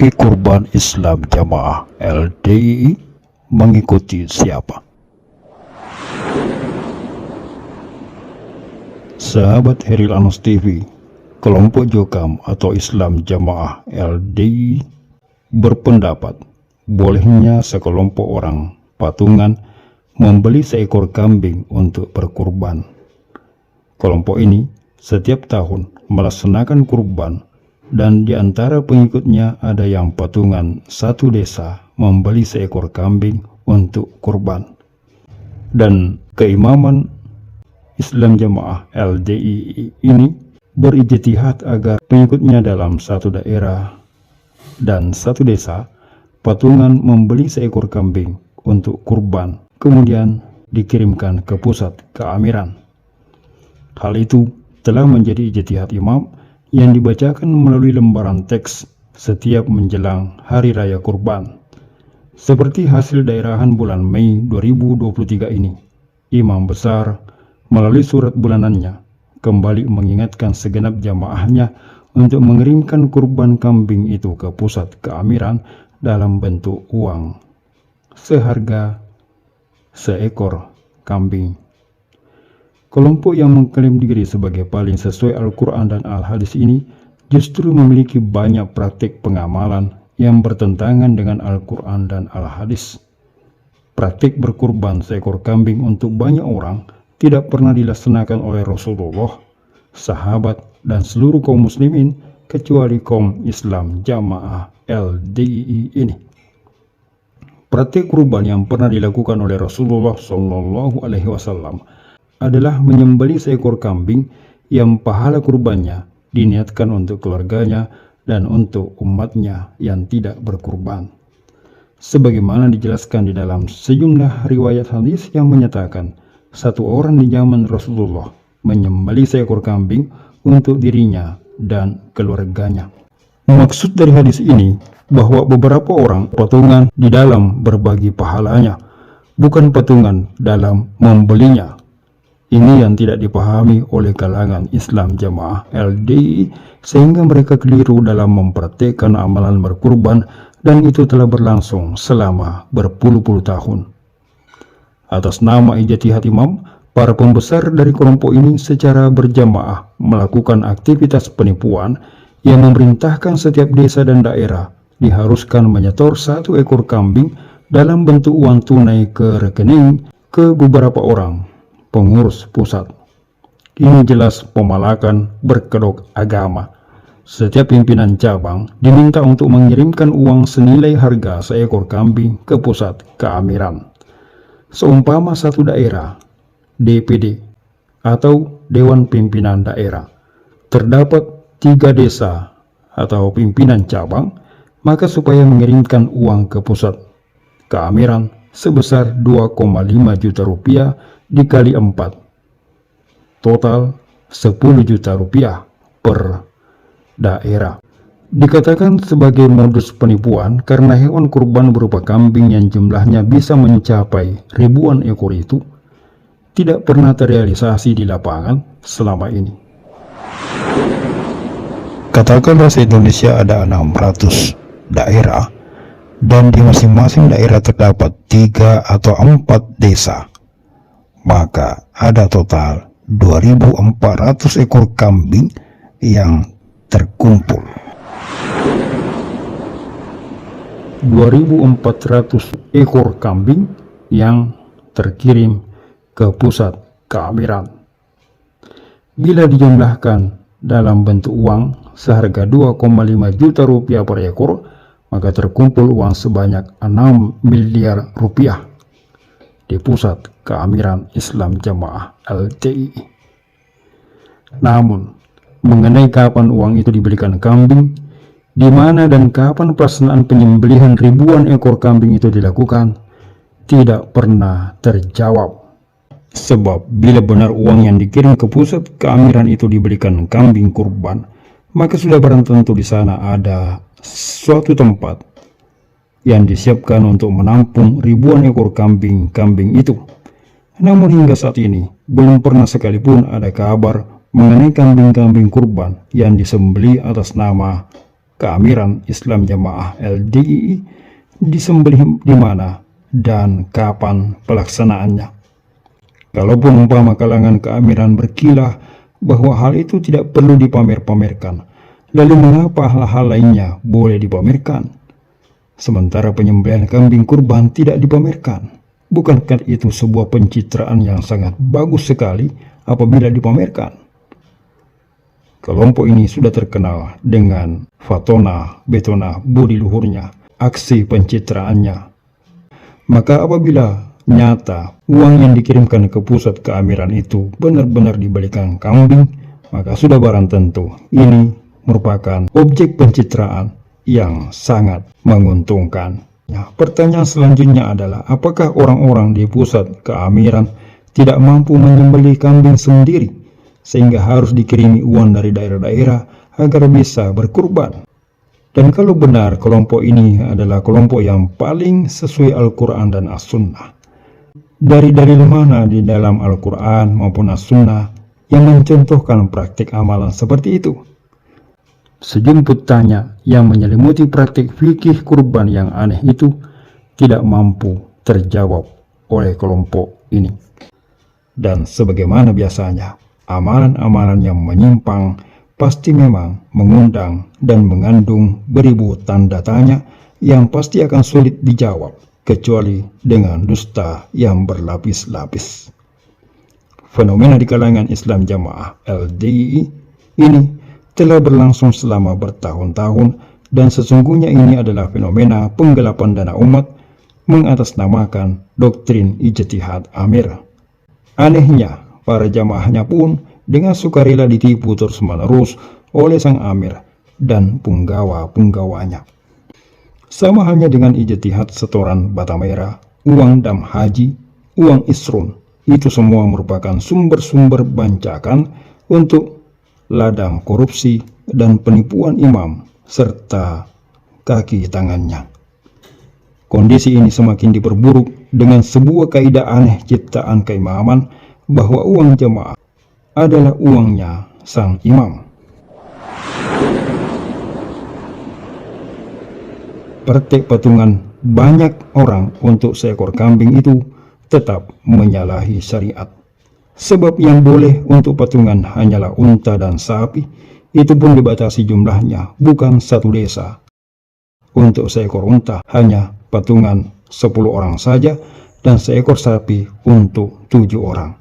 Bagi kurban Islam Jamaah LDII mengikuti siapa? Sahabat Heril Anos TV, kelompok Jokam atau Islam Jamaah LDII berpendapat bolehnya sekelompok orang patungan membeli seekor kambing untuk berkurban. Kelompok ini setiap tahun melaksanakan kurban, dan di antara pengikutnya ada yang patungan satu desa membeli seekor kambing untuk kurban. Dan keimaman Islam Jamaah LDII ini berijtihad agar pengikutnya dalam satu daerah dan satu desa patungan membeli seekor kambing untuk kurban, kemudian dikirimkan ke pusat keamiran. Hal itu telah menjadi ijtihad imam yang dibacakan melalui lembaran teks setiap menjelang Hari Raya Kurban. Seperti hasil daerahan bulan Mei 2023 ini, Imam Besar melalui surat bulanannya kembali mengingatkan segenap jamaahnya untuk mengirimkan kurban kambing itu ke pusat keamiran dalam bentuk uang seharga seekor kambing. Kelompok yang mengklaim diri sebagai paling sesuai Al-Quran dan Al-Hadis ini justru memiliki banyak praktik pengamalan yang bertentangan dengan Al-Quran dan Al-Hadis. Praktik berkurban seekor kambing untuk banyak orang tidak pernah dilaksanakan oleh Rasulullah, sahabat, dan seluruh kaum muslimin kecuali kaum Islam Jamaah LDII ini. Praktik kurban yang pernah dilakukan oleh Rasulullah SAW adalah menyembelih seekor kambing yang pahala kurbannya diniatkan untuk keluarganya dan untuk umatnya yang tidak berkurban. Sebagaimana dijelaskan di dalam sejumlah riwayat hadis yang menyatakan satu orang di zaman Rasulullah menyembelih seekor kambing untuk dirinya dan keluarganya. Maksud dari hadis ini bahwa beberapa orang patungan di dalam berbagi pahalanya, bukan patungan dalam membelinya. Ini yang tidak dipahami oleh kalangan Islam Jamaah LDII sehingga mereka keliru dalam mempraktikkan amalan berkurban, dan itu telah berlangsung selama berpuluh-puluh tahun. Atas nama ijtihad imam, para pembesar dari kelompok ini secara berjamaah melakukan aktivitas penipuan yang memerintahkan setiap desa dan daerah diharuskan menyetor satu ekor kambing dalam bentuk uang tunai ke rekening ke beberapa orang pengurus pusat. Ini jelas pemalakan berkedok agama. Setiap pimpinan cabang diminta untuk mengirimkan uang senilai harga seekor kambing ke pusat keamiran. Seumpama satu daerah, DPD atau Dewan Pimpinan Daerah, terdapat 3 desa atau pimpinan cabang, maka supaya mengirimkan uang ke pusat keamiran sebesar 2,5 juta rupiah dikali 4, total 10 juta rupiah per daerah. Dikatakan sebagai modus penipuan karena hewan kurban berupa kambing yang jumlahnya bisa mencapai ribuan ekor itu tidak pernah terrealisasi di lapangan selama ini. Katakanlah se-Indonesia ada 600 daerah, dan di masing-masing daerah terdapat 3 atau 4 desa. Maka ada total 2.400 ekor kambing yang terkumpul. 2.400 ekor kambing yang terkirim ke pusat keamiran. Bila dijumlahkan dalam bentuk uang seharga 2,5 juta rupiah per ekor, maka terkumpul uang sebanyak 6 miliar rupiah di pusat keamiran Islam Jamaah LDII. Namun, mengenai kapan uang itu dibelikan kambing, di mana dan kapan pelaksanaan penyembelihan ribuan ekor kambing itu dilakukan, tidak pernah terjawab. Sebab bila benar uang yang dikirim ke pusat keamiran itu dibelikan kambing kurban, maka sudah barang tentu di sana ada suatu tempat yang disiapkan untuk menampung ribuan ekor kambing-kambing itu. Namun hingga saat ini belum pernah sekalipun ada kabar mengenai kambing-kambing kurban yang disembelih atas nama keamiran Islam Jamaah LDII disembelih di mana dan kapan pelaksanaannya. Kalaupun umpama kalangan keamiran berkilah bahwa hal itu tidak perlu dipamer-pamerkan, lalu mengapa hal-hal lainnya boleh dipamerkan? Sementara penyembelihan kambing kurban tidak dipamerkan. Bukankah itu sebuah pencitraan yang sangat bagus sekali apabila dipamerkan? Kelompok ini sudah terkenal dengan fatona betona budi luhurnya, aksi pencitraannya. Maka apabila nyata uang yang dikirimkan ke pusat keamiran itu benar-benar dibelikan kambing, maka sudah barang tentu ini merupakan objek pencitraan yang sangat menguntungkan. Pertanyaan selanjutnya adalah, apakah orang-orang di pusat keamiran tidak mampu menyembelih kambing sendiri sehingga harus dikirimi uang dari daerah-daerah agar bisa berkurban? Dan kalau benar kelompok ini adalah kelompok yang paling sesuai Al-Quran dan As-Sunnah, dari dalil mana di dalam Al-Quran maupun As-Sunnah yang mencontohkan praktik amalan seperti itu? Sejumput tanya yang menyelimuti praktik fikih kurban yang aneh itu tidak mampu terjawab oleh kelompok ini. Dan sebagaimana biasanya, amalan-amalan yang menyimpang pasti memang mengundang dan mengandung beribu tanda tanya yang pasti akan sulit dijawab, kecuali dengan dusta yang berlapis-lapis. Fenomena di kalangan Islam Jamaah LDII ini telah berlangsung selama bertahun-tahun, dan sesungguhnya ini adalah fenomena penggelapan dana umat mengatasnamakan doktrin ijtihad amir. Anehnya, para jamaahnya pun dengan sukarela ditipu terus-menerus oleh sang amir dan punggawa-punggawanya. Sama halnya dengan ijtihad setoran bata merah, uang dam haji, uang isrun, itu semua merupakan sumber-sumber bancakan untuk ladang korupsi dan penipuan imam serta kaki tangannya. Kondisi ini semakin diperburuk dengan sebuah kaidah aneh ciptaan keimaman bahwa uang jamaah adalah uangnya sang imam. Praktek patungan banyak orang untuk seekor kambing itu tetap menyalahi syariat. Sebab yang boleh untuk patungan hanyalah unta dan sapi, itu pun dibatasi jumlahnya, bukan satu desa. Untuk seekor unta hanya patungan 10 orang saja, dan seekor sapi untuk 7 orang.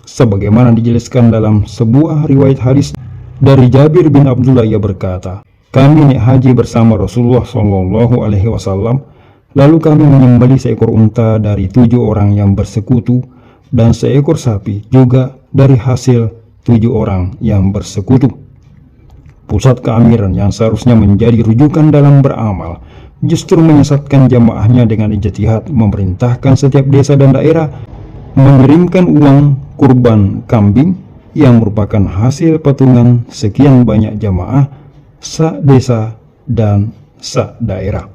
Sebagaimana dijelaskan dalam sebuah riwayat hadis dari Jabir bin Abdullah, ia berkata, kami naik haji bersama Rasulullah SAW, lalu kami menyembelih seekor unta dari 7 orang yang bersekutu, dan seekor sapi juga dari hasil 7 orang yang bersekutu. Pusat keamiran yang seharusnya menjadi rujukan dalam beramal justru menyesatkan jamaahnya dengan ijtihad memerintahkan setiap desa dan daerah mengirimkan uang kurban kambing yang merupakan hasil patungan sekian banyak jamaah se-desa dan se-daerah.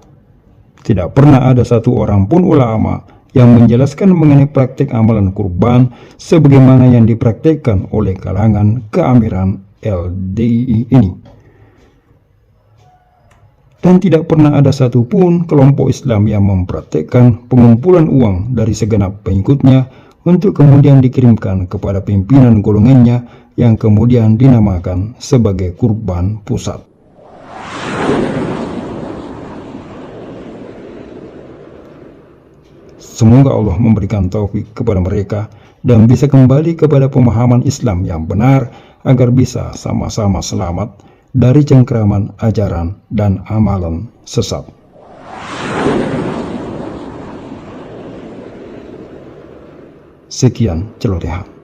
Tidak pernah ada satu orang pun ulama yang menjelaskan mengenai praktik amalan kurban sebagaimana yang dipraktikkan oleh kalangan keamiran LDII ini. Dan tidak pernah ada satupun kelompok Islam yang mempraktikkan pengumpulan uang dari segenap pengikutnya untuk kemudian dikirimkan kepada pimpinan golongannya yang kemudian dinamakan sebagai kurban pusat. Semoga Allah memberikan taufik kepada mereka dan bisa kembali kepada pemahaman Islam yang benar agar bisa sama-sama selamat dari cengkraman ajaran dan amalan sesat. Sekian celotehan.